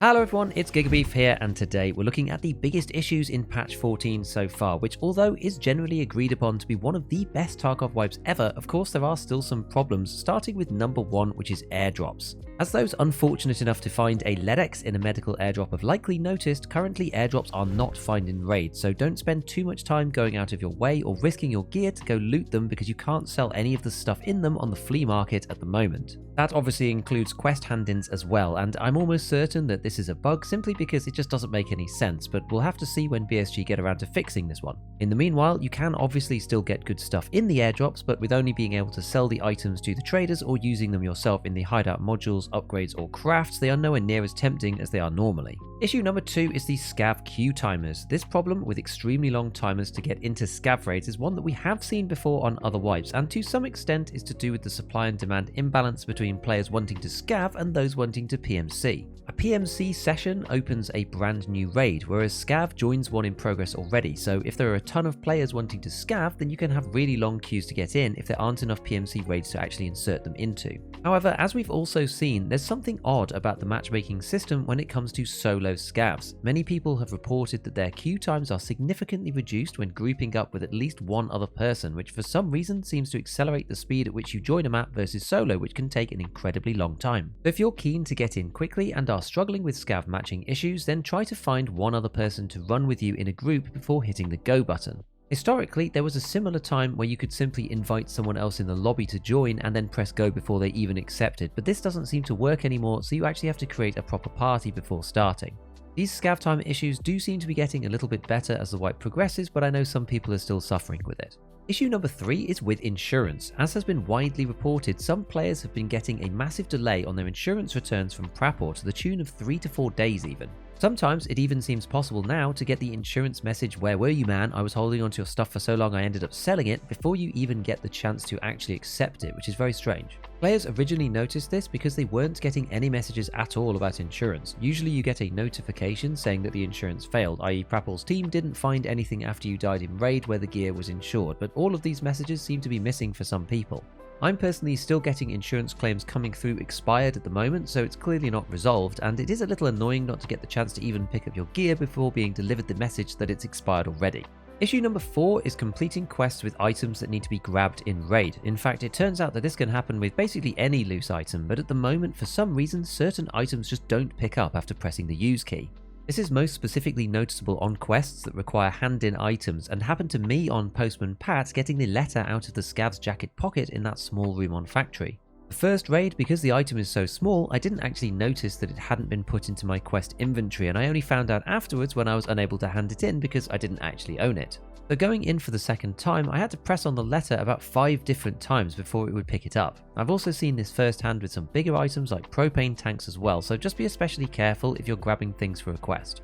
Hello everyone, it's GigaBeef here, and today we're looking at the biggest issues in patch 14 so far, which although is generally agreed upon to be one of the best Tarkov wipes ever, of course there are still some problems, starting with number one, which is airdrops. As those unfortunate enough to find a LEDX in a medical airdrop have likely noticed, currently airdrops are not found in raids, so don't spend too much time going out of your way or risking your gear to go loot them because you can't sell any of the stuff in them on the flea market at the moment. That obviously includes quest hand-ins as well, and I'm almost certain that this is a bug simply because it just doesn't make any sense, but we'll have to see when BSG get around to fixing this one. In the meanwhile, you can obviously still get good stuff in the airdrops, but with only being able to sell the items to the traders or using them yourself in the hideout modules, upgrades or crafts, they are nowhere near as tempting as they are normally. Issue number two is the Scav queue timers. This problem with extremely long timers to get into Scav raids is one that we have seen before on other wipes, and to some extent is to do with the supply and demand imbalance between players wanting to Scav and those wanting to PMC. A PMC session opens a brand new raid, whereas Scav joins one in progress already, so if there are a ton of players wanting to Scav, then you can have really long queues to get in if there aren't enough PMC raids to actually insert them into. However, as we've also seen, there's something odd about the matchmaking system when it comes to solo Scavs. Many people have reported that their queue times are significantly reduced when grouping up with at least one other person, which for some reason seems to accelerate the speed at which you join a map versus solo, which can take an incredibly long time. So if you're keen to get in quickly and are struggling with Scav matching issues, then try to find one other person to run with you in a group before hitting the go button. Historically, there was a similar time where you could simply invite someone else in the lobby to join and then press go before they even accepted, but this doesn't seem to work anymore, so you actually have to create a proper party before starting. These Scav time issues do seem to be getting a little bit better as the wipe progresses, but I know some people are still suffering with it. Issue number 3 is with insurance. As has been widely reported, some players have been getting a massive delay on their insurance returns from Prapor to the tune of 3 to 4 days even. Sometimes it even seems possible now to get the insurance message, "Where were you, man? I was holding onto your stuff for so long I ended up selling it," before you even get the chance to actually accept it, which is very strange. Players originally noticed this because they weren't getting any messages at all about insurance. Usually you get a notification saying that the insurance failed, i.e. Prapor's team didn't find anything after you died in raid where the gear was insured, but all of these messages seem to be missing for some people. I'm personally still getting insurance claims coming through expired at the moment, so it's clearly not resolved, and it is a little annoying not to get the chance to even pick up your gear before being delivered the message that it's expired already. Issue number 4 is completing quests with items that need to be grabbed in raid. In fact, it turns out that this can happen with basically any loose item, but at the moment for some reason certain items just don't pick up after pressing the use key. This is most specifically noticeable on quests that require hand-in items, and happened to me on Postman Pat getting the letter out of the Scav's jacket pocket in that small room on Factory. The first raid, because the item is so small, I didn't actually notice that it hadn't been put into my quest inventory, and I only found out afterwards when I was unable to hand it in because I didn't actually own it. So going in for the second time, I had to press on the letter about 5 different times before it would pick it up. I've also seen this firsthand with some bigger items like propane tanks as well, so just be especially careful if you're grabbing things for a quest.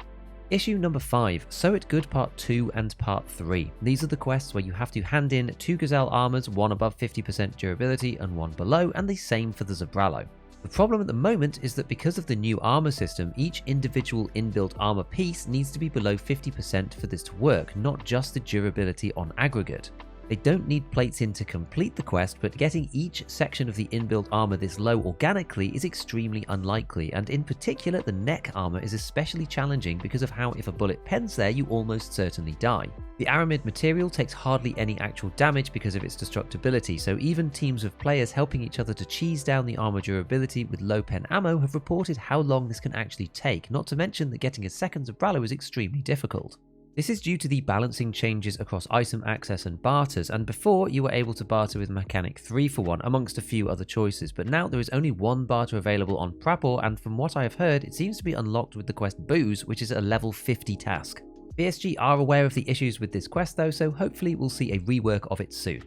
Issue number 5, Sew It Good Part 2 and Part 3. These are the quests where you have to hand in 2 Gazelle armors, one above 50% durability and one below, and the same for the Zabralo. The problem at the moment is that because of the new armor system, each individual inbuilt armor piece needs to be below 50% for this to work, not just the durability on aggregate. They don't need plates in to complete the quest, but getting each section of the inbuilt armor this low organically is extremely unlikely, and in particular the neck armor is especially challenging because of how if a bullet pens there you almost certainly die. The aramid material takes hardly any actual damage because of its destructibility, so even teams of players helping each other to cheese down the armor durability with low pen ammo have reported how long this can actually take, not to mention that getting a second Zabralo is extremely difficult. This is due to the balancing changes across item access and barters, and before you were able to barter with Mechanic 3 for 1 amongst a few other choices, but now there is only one barter available on Prapor, and from what I have heard it seems to be unlocked with the quest Booze, which is a level 50 task. BSG are aware of the issues with this quest though, so hopefully we'll see a rework of it soon.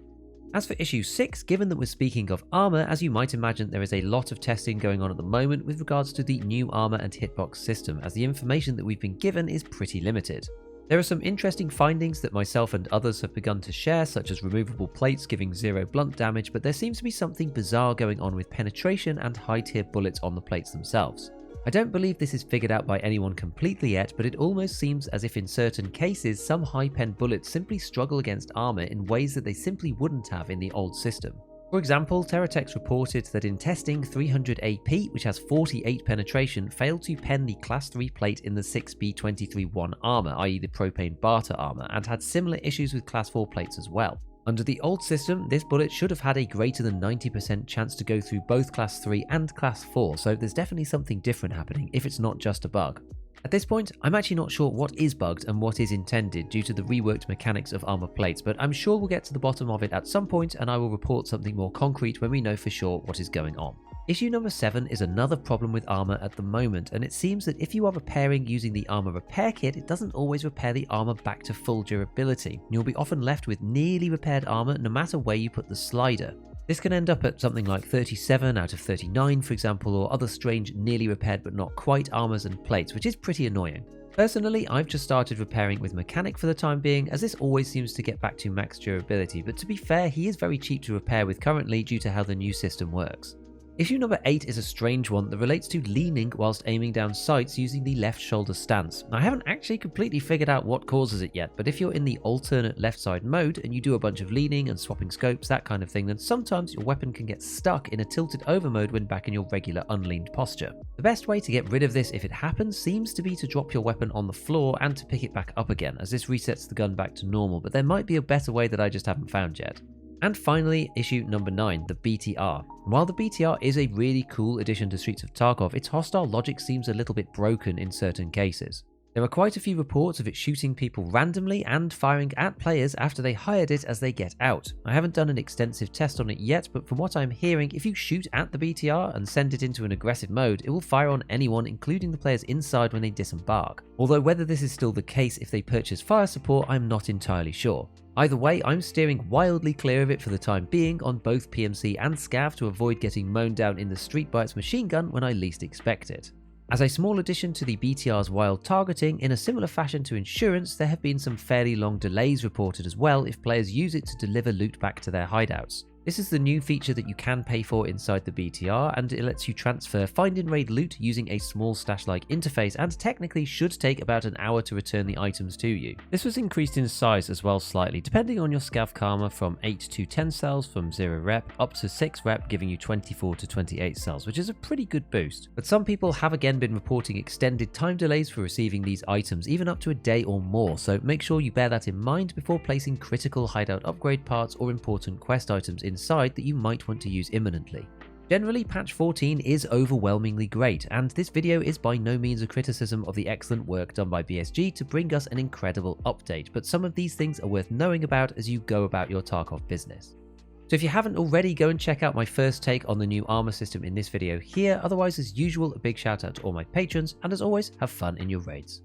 As for issue 6, given that we're speaking of armor, as you might imagine there is a lot of testing going on at the moment with regards to the new armor and hitbox system, as the information that we've been given is pretty limited. There are some interesting findings that myself and others have begun to share, such as removable plates giving 0 blunt damage, but there seems to be something bizarre going on with penetration and high tier bullets on the plates themselves. I don't believe this is figured out by anyone completely yet, but it almost seems as if in certain cases some high pen bullets simply struggle against armor in ways that they simply wouldn't have in the old system. For example, Terratex reported that in testing 300 AP, which has 48 penetration, failed to pen the Class 3 plate in the 6B23-1 armor, i.e. the propane barter armor, and had similar issues with Class 4 plates as well. Under the old system, this bullet should have had a greater than 90% chance to go through both Class 3 and Class 4, so there's definitely something different happening if it's not just a bug. At this point, I'm actually not sure what is bugged and what is intended due to the reworked mechanics of armor plates, but I'm sure we'll get to the bottom of it at some point and I will report something more concrete when we know for sure what is going on. Issue number 7 is another problem with armor at the moment, and it seems that if you are repairing using the armor repair kit, it doesn't always repair the armor back to full durability. You'll be often left with nearly repaired armor no matter where you put the slider. This can end up at something like 37 out of 39, for example, or other strange nearly repaired but not quite armors and plates, which is pretty annoying. Personally, I've just started repairing with Mechanic for the time being, as this always seems to get back to max durability, but to be fair, he is very cheap to repair with currently due to how the new system works. Issue number 8 is a strange one that relates to leaning whilst aiming down sights using the left shoulder stance. I haven't actually completely figured out what causes it yet, but if you're in the alternate left side mode and you do a bunch of leaning and swapping scopes, that kind of thing, then sometimes your weapon can get stuck in a tilted over mode when back in your regular unleaned posture. The best way to get rid of this if it happens seems to be to drop your weapon on the floor and to pick it back up again, as this resets the gun back to normal, but there might be a better way that I just haven't found yet. And finally, issue number 9, the BTR. While the BTR is a really cool addition to Streets of Tarkov, its hostile logic seems a little bit broken in certain cases. There are quite a few reports of it shooting people randomly and firing at players after they hired it as they get out. I haven't done an extensive test on it yet, but from what I'm hearing, if you shoot at the BTR and send it into an aggressive mode, it will fire on anyone, including the players inside when they disembark. Although whether this is still the case if they purchase fire support, I'm not entirely sure. Either way, I'm steering wildly clear of it for the time being on both PMC and Scav to avoid getting mown down in the street by its machine gun when I least expect it. As a small addition to the BTR's wild targeting, in a similar fashion to insurance, there have been some fairly long delays reported as well if players use it to deliver loot back to their hideouts. This is the new feature that you can pay for inside the BTR, and it lets you transfer find-and-raid loot using a small stash-like interface, and technically should take about an hour to return the items to you. This was increased in size as well slightly, depending on your Scav Karma, from 8 to 10 cells from 0 rep, up to 6 rep, giving you 24 to 28 cells, which is a pretty good boost. But some people have again been reporting extended time delays for receiving these items, even up to a day or more, so make sure you bear that in mind before placing critical hideout upgrade parts or important quest items inside that you might want to use imminently. Generally, patch 14 is overwhelmingly great, and this video is by no means a criticism of the excellent work done by BSG to bring us an incredible update, but some of these things are worth knowing about as you go about your Tarkov business. So if you haven't already, go and check out my first take on the new armor system in this video here. Otherwise, as usual, a big shout out to all my patrons, and as always, have fun in your raids.